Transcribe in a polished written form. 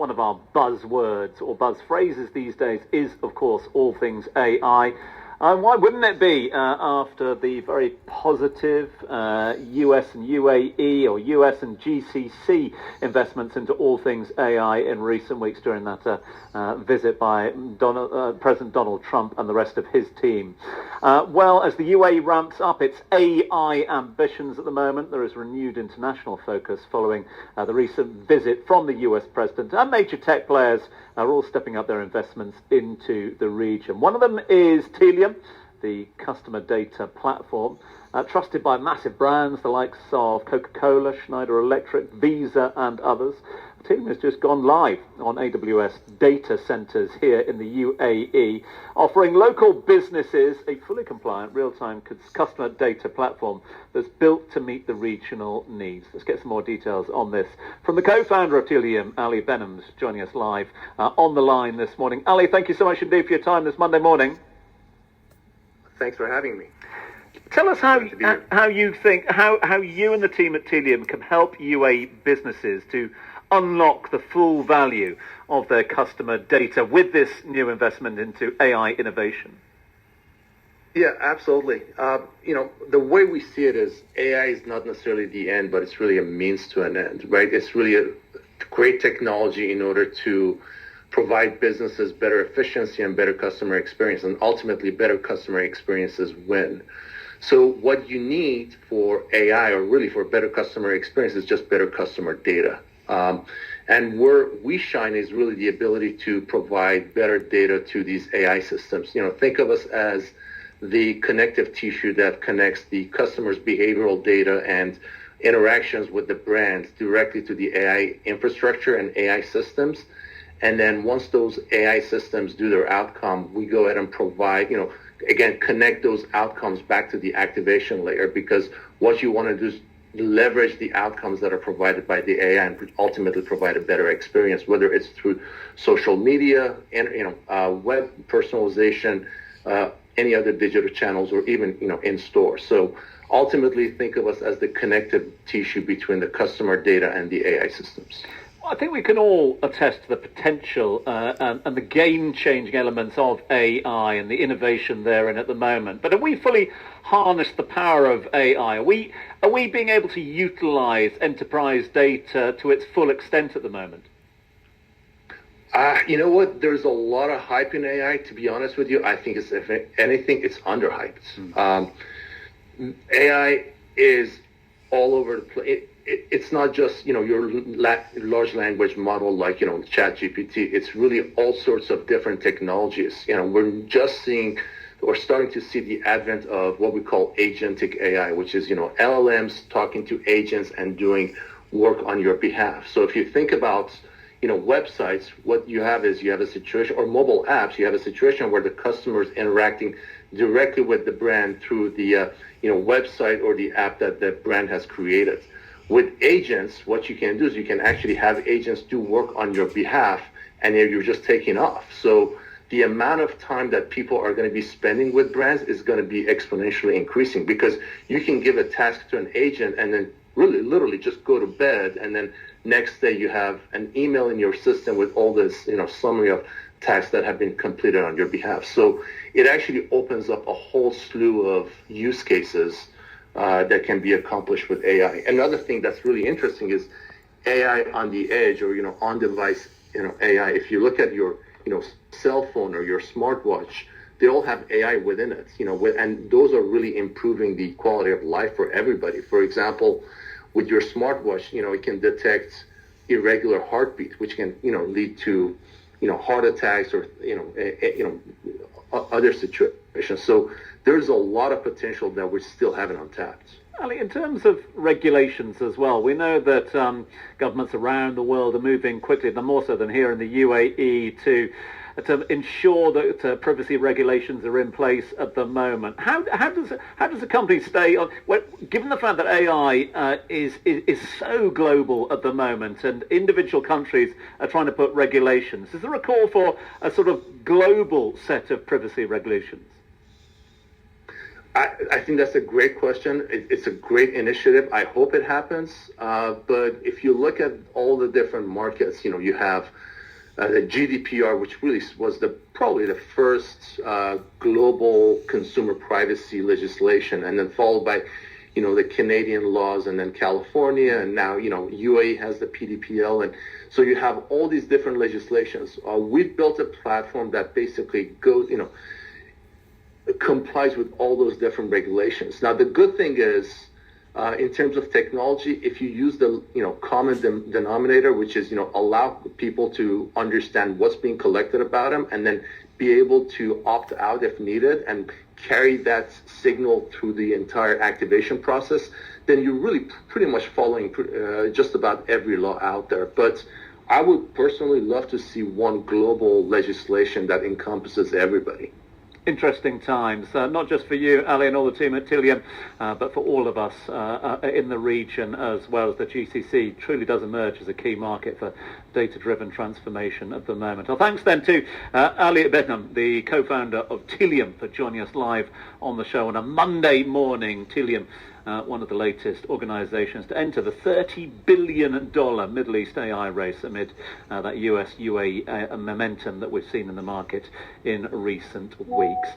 one of our buzzwords or buzz phrases these days is, of course, all things AI. Why wouldn't it be after the very positive US and UAE or US and GCC investments into all things AI in recent weeks during that visit by President Donald Trump and the rest of his team? Well, as the UAE ramps up its AI ambitions at the moment, there is renewed international focus following the recent visit from the US president, and major tech players are all stepping up their investments into the region. One of them is Tealium, the customer data platform, trusted by massive brands, the likes of Coca-Cola, Schneider Electric, Visa, and others. Tealium has just gone live on AWS data centers here in the UAE, offering local businesses a fully compliant real-time customer data platform that's built to meet the regional needs. Let's get some more details on this from the co-founder of Tealium, Ali Behnam, joining us live on the line this morning. Ali, thank you so much indeed for your time this Monday morning. Thanks for having me. Tell us how you think how you and the team at Tealium can help UAE businesses to unlock the full value of their customer data with this new investment into AI innovation. Yeah, absolutely. The way we see it is AI is not necessarily the end, but it's really a means to an end, right? It's really a great technology in order to provide businesses better efficiency and better customer experience, and ultimately better customer experiences win. So what you need for AI, or really for better customer experience, is just better customer data. And where we shine is really the ability to provide better data to these AI systems. Think of us as the connective tissue that connects the customer's behavioral data and interactions with the brands directly to the AI infrastructure and AI systems. And then once those AI systems do their outcome, we go ahead and provide, again, connect those outcomes back to the activation layer, because what you want to do is leverage the outcomes that are provided by the AI and ultimately provide a better experience, whether it's through social media and web personalization, any other digital channels, or even in store. So ultimately, think of us as the connective tissue between the customer data and the AI systems. I think we can all attest to the potential and the game-changing elements of AI and the innovation therein at the moment. But have we fully harnessed the power of AI? Are we being able to utilize enterprise data to its full extent at the moment? You know what? There's a lot of hype in AI. To be honest with you, I think if anything, it's underhyped. AI is all over the place. It's not just your large language model like ChatGPT. It's really all sorts of different technologies. We're starting to see the advent of what we call agentic AI, which is LLMs talking to agents and doing work on your behalf. So if you think about websites, what you have is a situation, or mobile apps, you have a situation where the customer is interacting directly with the brand through the website or the app that the brand has created. With agents, what you can do is you can actually have agents do work on your behalf, and you're just taking off. So the amount of time that people are going to be spending with brands is going to be exponentially increasing, because you can give a task to an agent and then really literally just go to bed, and then next day you have an email in your system with all this summary of tasks that have been completed on your behalf. So it actually opens up a whole slew of use cases that can be accomplished with AI. Another thing that's really interesting is AI on the edge, or on-device AI. If you look at your cell phone or your smartwatch, they all have AI within it. And those are really improving the quality of life for everybody. For example, with your smartwatch, it can detect irregular heartbeat, which can lead to heart attacks or other situations. So there's a lot of potential that we still haven't untapped. Ali, in terms of regulations as well, we know that governments around the world are moving quickly, more so than here in the UAE, to ensure that privacy regulations are in place at the moment. How does a company stay on? Given the fact that AI is so global at the moment, and individual countries are trying to put regulations, is there a call for a sort of global set of privacy regulations? I think that's a great question. It's a great initiative. I hope it happens. But if you look at all the different markets, you have the GDPR, which really was probably the first global consumer privacy legislation, and then followed by, the Canadian laws, and then California, and now, UAE has the PDPL, and so you have all these different legislations. We've built a platform that basically goes, complies with all those different regulations. Now, the good thing is, in terms of technology, if you use the common denominator, which is allow people to understand what's being collected about them, and then be able to opt out if needed, and carry that signal through the entire activation process, then you're really pretty much following just about every law out there. But I would personally love to see one global legislation that encompasses everybody. Interesting times, not just for you, Ali, and all the team at Tealium, but for all of us in the region, as well as the GCC truly does emerge as a key market for data-driven transformation at the moment. Well, thanks then to Ali Behnam, the co-founder of Tealium, for joining us live on the show on a Monday morning. Tealium, one of the latest organizations to enter the $30 billion Middle East AI race amid that US-UAE momentum that we've seen in the market in recent weeks.